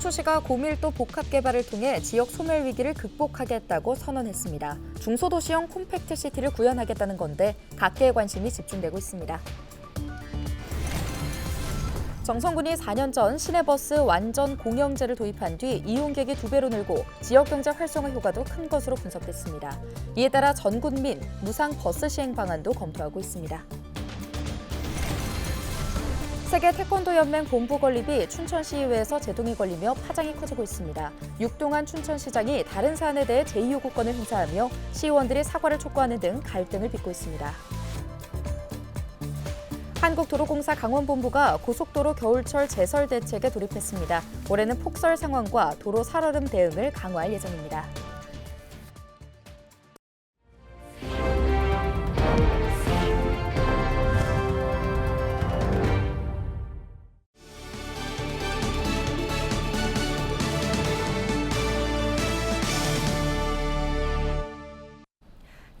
속초시가 고밀도 복합 개발을 통해 지역 소멸 위기를 극복하겠다고 선언했습니다. 중소도시형 콤팩트 시티를 구현하겠다는 건데 각계의 관심이 집중되고 있습니다. 정성군이 4년 전 시내버스 완전 공영제를 도입한 뒤 이용객이 2배로 늘고 지역경제 활성화 효과도 큰 것으로 분석됐습니다. 이에 따라 전 국민 무상 버스 시행 방안도 검토하고 있습니다. 세계 태권도 연맹 본부 건립이 춘천시의회에서 제동이 걸리며 파장이 커지고 있습니다. 6동안 춘천시장이 다른 사안에 대해 제2요구권을 행사하며 시의원들이 사과를 촉구하는 등 갈등을 빚고 있습니다. 한국도로공사 강원본부가 고속도로 겨울철 제설 대책에 돌입했습니다. 올해는 폭설 상황과 도로 살얼음 대응을 강화할 예정입니다.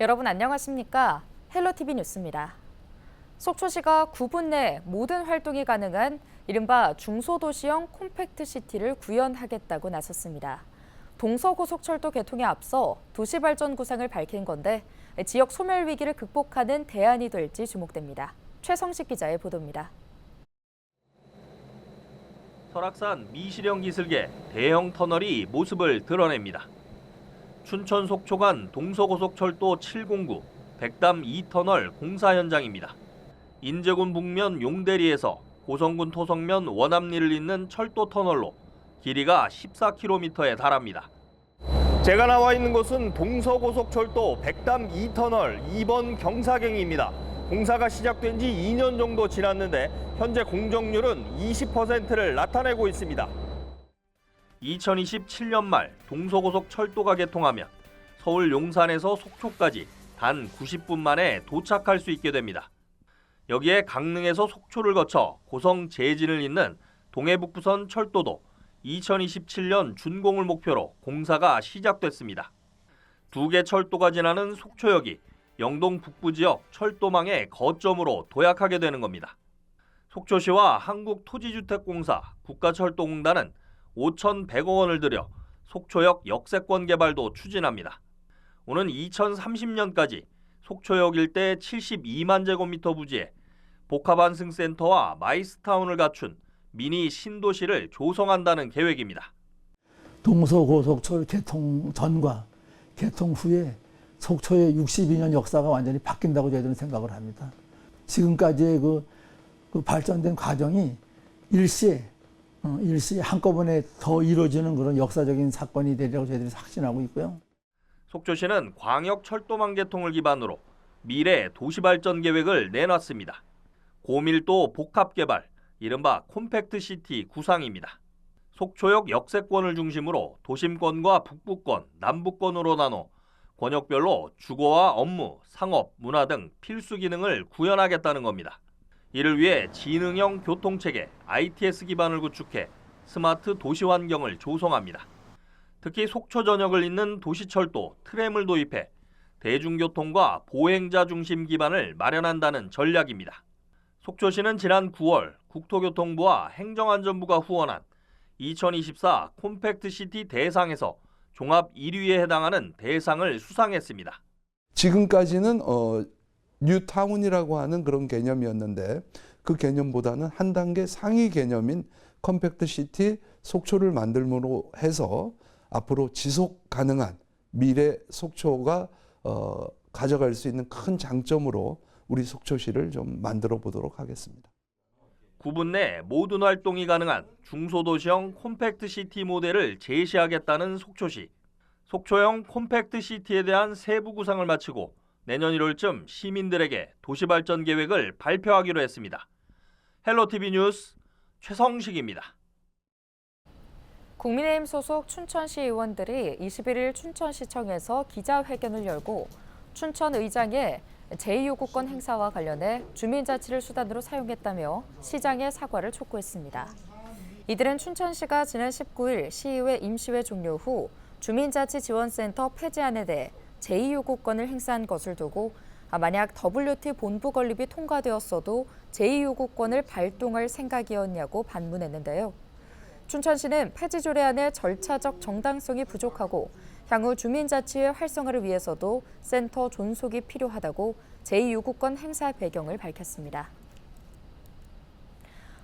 여러분 안녕하십니까? 헬로티비 뉴스입니다. 속초시가 9분 내 모든 활동이 가능한 이른바 중소도시형 콤팩트 시티를 구현하겠다고 나섰습니다. 동서고속철도 개통에 앞서 도시발전 구상을 밝힌 건데 지역 소멸 위기를 극복하는 대안이 될지 주목됩니다. 최성식 기자의 보도입니다. 설악산 미시령 기슭에 대형 터널이 모습을 드러냅니다. 춘천 속초 간 동서고속철도 709 백담 2터널 공사 현장입니다. 인제군 북면 용대리에서 고성군 토성면 원암리를 잇는 철도 터널로 길이가 14km에 달합니다. 제가 나와 있는 곳은 동서고속철도 백담 2터널 2번 경사경입니다. 공사가 시작된 지 2년 정도 지났는데 현재 공정률은 20%를 나타내고 있습니다. 2027년 말 동서고속철도가 개통하면 서울 용산에서 속초까지 단 90분 만에 도착할 수 있게 됩니다. 여기에 강릉에서 속초를 거쳐 고성 제진을 잇는 동해북부선 철도도 2027년 준공을 목표로 공사가 시작됐습니다. 2개 철도가 지나는 속초역이 영동 북부 지역 철도망의 거점으로 도약하게 되는 겁니다. 속초시와 한국토지주택공사, 국가철도공단은 5,100억 원을 들여 속초역 역세권 개발도 추진합니다. 오는 2030년까지 속초역 일대 72만 제곱미터 부지에 복합안승센터와 마이스타운을 갖춘 미니 신도시를 조성한다는 계획입니다. 동서고속철 개통 전과 개통 후에 속초의 62년 역사가 완전히 바뀐다고 저희들은 생각을 합니다. 지금까지의 그 발전된 과정이 일시에 한꺼번에 더 이루어지는 그런 역사적인 사건이 되리라고 저희들이 확신하고 있고요. 속초시는 광역철도망 개통을 기반으로 미래 도시발전 계획을 내놨습니다. 고밀도 복합개발, 이른바 콤팩트시티 구상입니다. 속초역 역세권을 중심으로 도심권과 북부권, 남부권으로 나눠 권역별로 주거와 업무, 상업, 문화 등 필수 기능을 구현하겠다는 겁니다. 이를 위해 지능형 교통체계 ITS 기반을 구축해 스마트 도시 환경을 조성합니다. 특히 속초 전역을 잇는 도시철도 트램을 도입해 대중교통과 보행자 중심 기반을 마련한다는 전략입니다. 속초시는 지난 9월 국토교통부와 행정안전부가 후원한 2024 콤팩트시티 대상에서 종합 1위에 해당하는 대상을 수상했습니다. 지금까지는 뉴타운이라고 하는 그런 개념이었는데 그 개념보다는 한 단계 상위 개념인 컴팩트시티 속초를 만들므로 해서 앞으로 지속 가능한 미래 속초가 가져갈 수 있는 큰 장점으로 우리 속초시를 좀 만들어 보도록 하겠습니다. 9분 내 모든 활동이 가능한 중소도시형 콤팩트시티 모델을 제시하겠다는 속초시. 속초형 콤팩트시티에 대한 세부 구상을 마치고 내년 1월쯤 시민들에게 도시발전 계획을 발표하기로 했습니다. 헬로티비 뉴스 최성식입니다. 국민의힘 소속 춘천시 의원들이 21일 춘천시청에서 기자회견을 열고 춘천의장의 제2요구권 행사와 관련해 주민자치를 수단으로 사용했다며 시장의 사과를 촉구했습니다. 이들은 춘천시가 지난 19일 시의회 임시회 종료 후 주민자치지원센터 폐지안에 대해 제2요구권을 행사한 것을 두고 만약 WT 본부 건립이 통과되었어도 제2요구권을 발동할 생각이었냐고 반문했는데요. 춘천시는 폐지 조례안의 절차적 정당성이 부족하고 향후 주민자치의 활성화를 위해서도 센터 존속이 필요하다고 제2요구권 행사 배경을 밝혔습니다.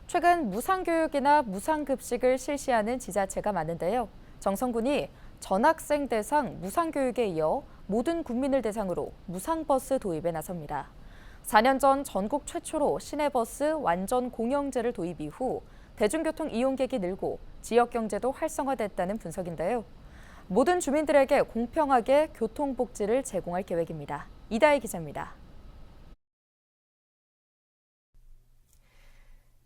최근 무상교육이나 무상급식을 실시하는 지자체가 많은데요. 정성군이 전학생 대상 무상교육에 이어 모든 국민을 대상으로 무상버스 도입에 나섭니다. 4년 전 전국 최초로 시내버스 완전 공영제를 도입 이후 대중교통 이용객이 늘고 지역 경제도 활성화됐다는 분석인데요. 모든 주민들에게 공평하게 교통복지를 제공할 계획입니다. 이다희 기자입니다.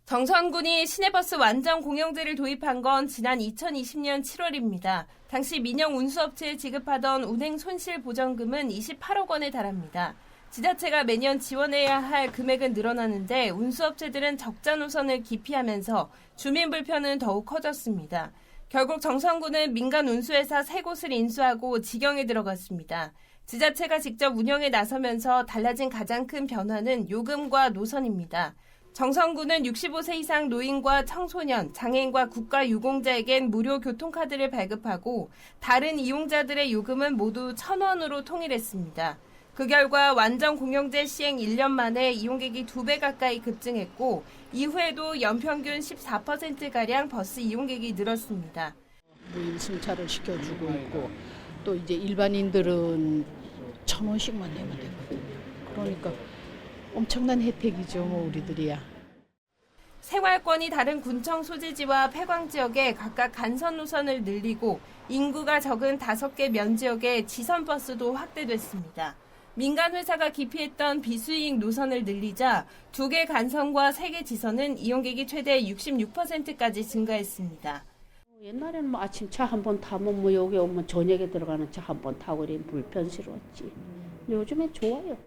정선군이 시내버스 완전 공영제를 도입한 건 지난 2020년 7월입니다. 당시 민영 운수업체에 지급하던 운행 손실 보전금은 28억 원에 달합니다. 지자체가 매년 지원해야 할 금액은 늘어나는데 운수업체들은 적자 노선을 기피하면서 주민 불편은 더욱 커졌습니다. 결국 정선군은 민간 운수회사 3곳을 인수하고 직영에 들어갔습니다. 지자체가 직접 운영에 나서면서 달라진 가장 큰 변화는 요금과 노선입니다. 정선군은 65세 이상 노인과 청소년, 장애인과 국가유공자에겐 무료 교통카드를 발급하고 다른 이용자들의 요금은 모두 1,000원으로 통일했습니다. 그 결과 완전 공영제 시행 1년 만에 이용객이 2배 가까이 급증했고 이후에도 연평균 14%가량 버스 이용객이 늘었습니다. 무임 승차를 시켜주고 있고 또 이제 일반인들은 1,000원씩만 내면 되거든요. 그러니까 엄청난 혜택이죠, 뭐 우리들이야. 생활권이 다른 군청 소재지와 폐광 지역에 각각 간선 노선을 늘리고 인구가 적은 5개 면지역에 지선버스도 확대됐습니다. 민간 회사가 기피했던 비수익 노선을 늘리자 2개 간선과 3개 지선은 이용객이 최대 66%까지 증가했습니다. 옛날에는 뭐 아침 차 한 번 타면 뭐 여기 오면 저녁에 들어가는 차 한 번 타고 이런 불편스러웠지. 요즘엔 좋아요.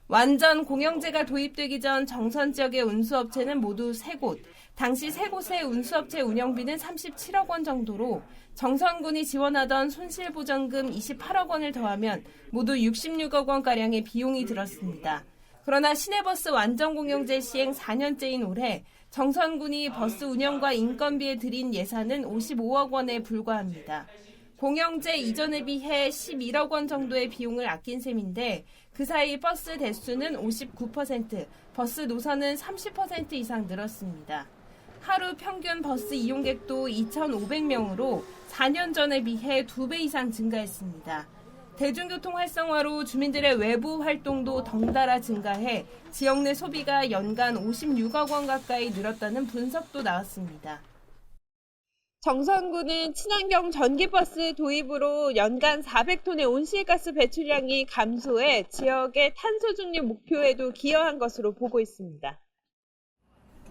완전 공영제가 도입되기 전 정선 지역의 운수업체는 모두 3곳. 당시 3곳의 운수업체 운영비는 37억 원 정도로 정선군이 지원하던 손실보전금 28억 원을 더하면 모두 66억 원가량의 비용이 들었습니다. 그러나 시내버스 완전 공영제 시행 4년째인 올해 정선군이 버스 운영과 인건비에 들인 예산은 55억 원에 불과합니다. 공영제 이전에 비해 11억 원 정도의 비용을 아낀 셈인데 그 사이 버스 대수는 59%, 버스 노선은 30% 이상 늘었습니다. 하루 평균 버스 이용객도 2,500명으로 4년 전에 비해 2배 이상 증가했습니다. 대중교통 활성화로 주민들의 외부 활동도 덩달아 증가해 지역 내 소비가 연간 56억 원 가까이 늘었다는 분석도 나왔습니다. 정선군은 친환경 전기버스 도입으로 연간 400톤의 온실가스 배출량이 감소해 지역의 탄소 중립 목표에도 기여한 것으로 보고 있습니다.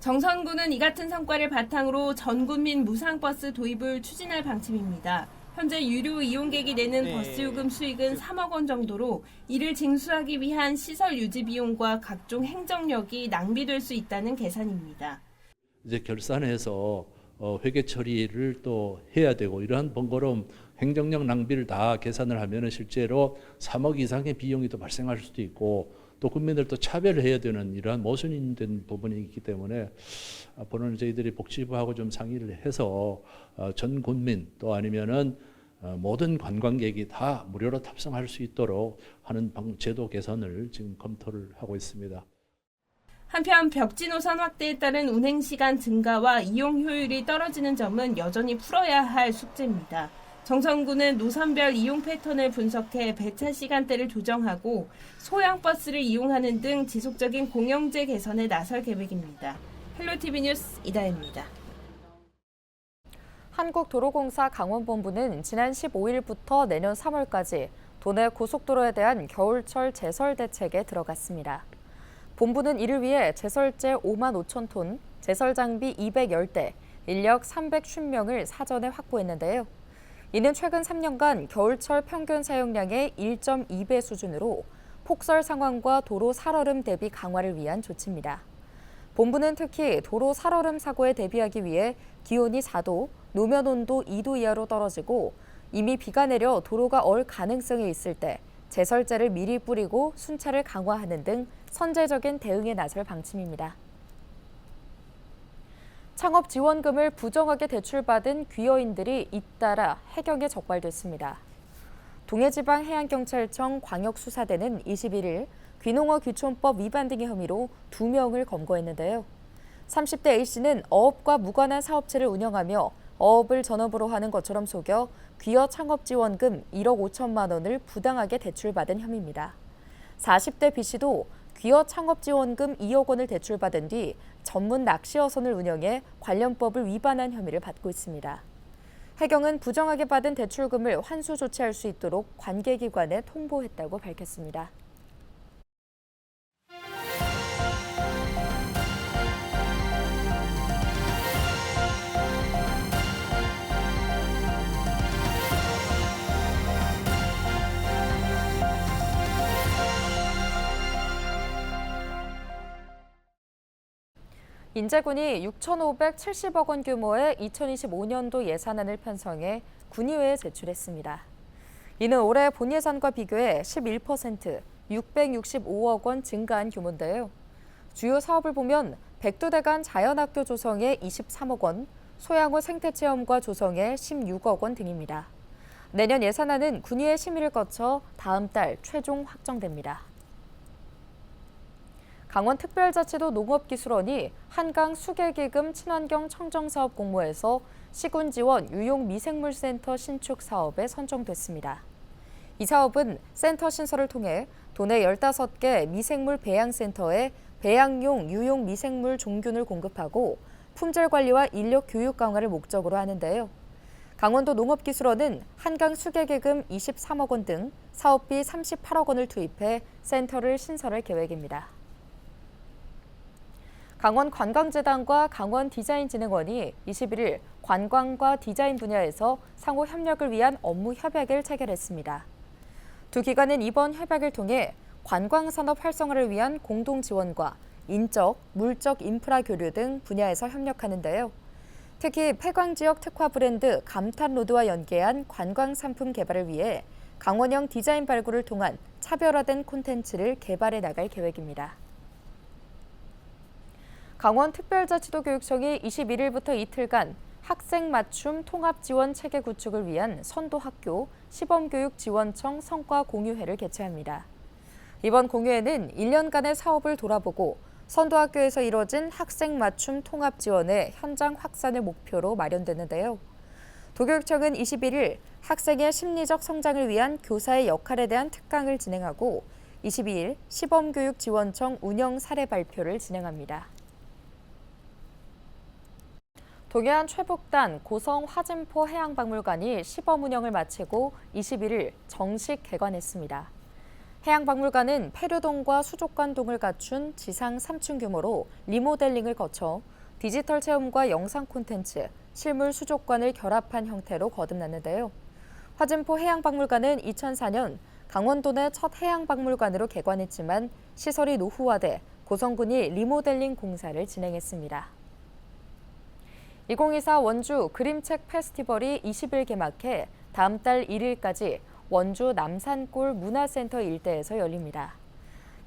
정선군은 이 같은 성과를 바탕으로 전 국민 무상버스 도입을 추진할 방침입니다. 현재 유료 이용객이 내는 버스 요금 수익은 3억 원 정도로 이를 징수하기 위한 시설 유지 비용과 각종 행정력이 낭비될 수 있다는 계산입니다. 이제 결산해서 회계 처리를 또 해야 되고 이러한 번거로움 행정력 낭비를 다 계산을 하면은 실제로 3억 이상의 비용이 또 발생할 수도 있고 또 국민들도 차별을 해야 되는 이러한 모순된 부분이 있기 때문에 앞으로는 저희들이 복지부하고 좀 상의를 해서 전 국민 또 아니면은 모든 관광객이 다 무료로 탑승할 수 있도록 하는 제도 개선을 지금 검토를 하고 있습니다. 한편 벽지 노선 확대에 따른 운행시간 증가와 이용 효율이 떨어지는 점은 여전히 풀어야 할 숙제입니다. 정선군은 노선별 이용 패턴을 분석해 배차 시간대를 조정하고 소형 버스를 이용하는 등 지속적인 공영제 개선에 나설 계획입니다. 헬로티비 뉴스 이다혜입니다. 한국도로공사 강원본부는 지난 15일부터 내년 3월까지 도내 고속도로에 대한 겨울철 제설 대책에 들어갔습니다. 본부는 이를 위해 제설제 5만 5천 톤, 제설 장비 210대, 인력 350명을 사전에 확보했는데요. 이는 최근 3년간 겨울철 평균 사용량의 1.2배 수준으로 폭설 상황과 도로 살얼음 대비 강화를 위한 조치입니다. 본부는 특히 도로 살얼음 사고에 대비하기 위해 기온이 4도, 노면 온도 2도 이하로 떨어지고 이미 비가 내려 도로가 얼 가능성이 있을 때 제설제를 미리 뿌리고 순차를 강화하는 등 선제적인 대응에 나설 방침입니다. 창업지원금을 부정하게 대출받은 귀여인들이 잇따라 해경에 적발됐습니다. 동해지방해양경찰청 광역수사대는 21일 귀농어귀촌법 위반 등의 혐의로 2명을 검거했는데요. 30대 A씨는 어업과 무관한 사업체를 운영하며 어업을 전업으로 하는 것처럼 속여 귀여 창업지원금 1억 5천만 원을 부당하게 대출받은 혐의입니다. 40대 B씨도 귀여 창업지원금 2억 원을 대출받은 뒤 전문 낚시어선을 운영해 관련법을 위반한 혐의를 받고 있습니다. 해경은 부정하게 받은 대출금을 환수 조치할 수 있도록 관계기관에 통보했다고 밝혔습니다. 인제군이 6,570억 원 규모의 2025년도 예산안을 편성해 군의회에 제출했습니다. 이는 올해 본 예산과 비교해 11%, 665억 원 증가한 규모인데요. 주요 사업을 보면 백두대간 자연학교 조성에 23억 원, 소양호 생태체험과 조성에 16억 원 등입니다. 내년 예산안은 군의회 심의를 거쳐 다음 달 최종 확정됩니다. 강원특별자치도 농업기술원이 한강 수계기금 친환경 청정사업 공모에서 시군지원 유용미생물센터 신축 사업에 선정됐습니다. 이 사업은 센터 신설을 통해 도내 15개 미생물 배양센터에 배양용 유용미생물 종균을 공급하고 품질 관리와 인력 교육 강화를 목적으로 하는데요. 강원도 농업기술원은 한강 수계기금 23억 원 등 사업비 38억 원을 투입해 센터를 신설할 계획입니다. 강원관광재단과 강원디자인진흥원이 21일 관광과 디자인 분야에서 상호 협력을 위한 업무 협약을 체결했습니다. 두 기관은 이번 협약을 통해 관광산업 활성화를 위한 공동 지원과 인적, 물적 인프라 교류 등 분야에서 협력하는데요. 특히 폐광지역 특화 브랜드 감탄로드와 연계한 관광 상품 개발을 위해 강원형 디자인 발굴을 통한 차별화된 콘텐츠를 개발해 나갈 계획입니다. 강원특별자치도교육청이 21일부터 이틀간 학생 맞춤 통합 지원 체계 구축을 위한 선도학교 시범교육지원청 성과 공유회를 개최합니다. 이번 공유회는 1년간의 사업을 돌아보고 선도학교에서 이뤄진 학생 맞춤 통합 지원의 현장 확산을 목표로 마련되는데요. 도교육청은 21일 학생의 심리적 성장을 위한 교사의 역할에 대한 특강을 진행하고 22일 시범교육지원청 운영 사례 발표를 진행합니다. 동해안 최북단 고성 화진포 해양박물관이 시범 운영을 마치고 21일 정식 개관했습니다. 해양박물관은 페류동과 수족관동을 갖춘 지상 3층 규모로 리모델링을 거쳐 디지털 체험과 영상 콘텐츠, 실물 수족관을 결합한 형태로 거듭났는데요. 화진포 해양박물관은 2004년 강원도 내 첫 해양박물관으로 개관했지만 시설이 노후화돼 고성군이 리모델링 공사를 진행했습니다. 2024 원주 그림책 페스티벌이 20일 개막해 다음 달 1일까지 원주 남산골 문화센터 일대에서 열립니다.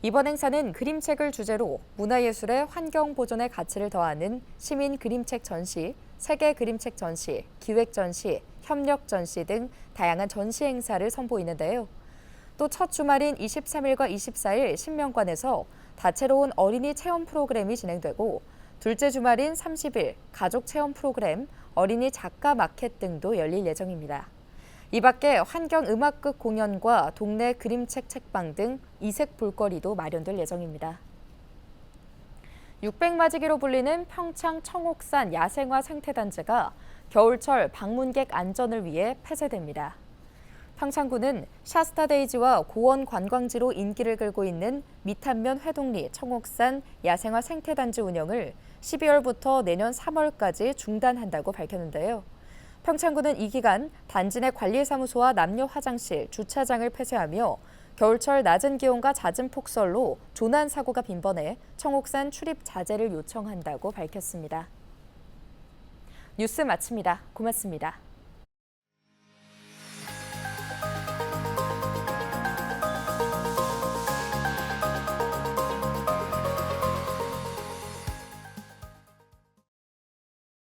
이번 행사는 그림책을 주제로 문화예술의 환경 보존의 가치를 더하는 시민 그림책 전시, 세계 그림책 전시, 기획 전시, 협력 전시 등 다양한 전시 행사를 선보이는데요. 또 첫 주말인 23일과 24일 신명관에서 다채로운 어린이 체험 프로그램이 진행되고 둘째 주말인 30일 가족 체험 프로그램, 어린이 작가 마켓 등도 열릴 예정입니다. 이 밖에 환경음악극 공연과 동네 그림책 책방 등 이색 볼거리도 마련될 예정입니다. 600마지기로 불리는 평창 청옥산 야생화 생태단지가 겨울철 방문객 안전을 위해 폐쇄됩니다. 평창군은 샤스타데이지와 고원 관광지로 인기를 끌고 있는 미탄면 회동리 청옥산 야생화 생태단지 운영을 12월부터 내년 3월까지 중단한다고 밝혔는데요. 평창군은 이 기간 단지 내 관리사무소와 남녀 화장실, 주차장을 폐쇄하며 겨울철 낮은 기온과 잦은 폭설로 조난 사고가 빈번해 청옥산 출입 자제를 요청한다고 밝혔습니다. 뉴스 마칩니다. 고맙습니다.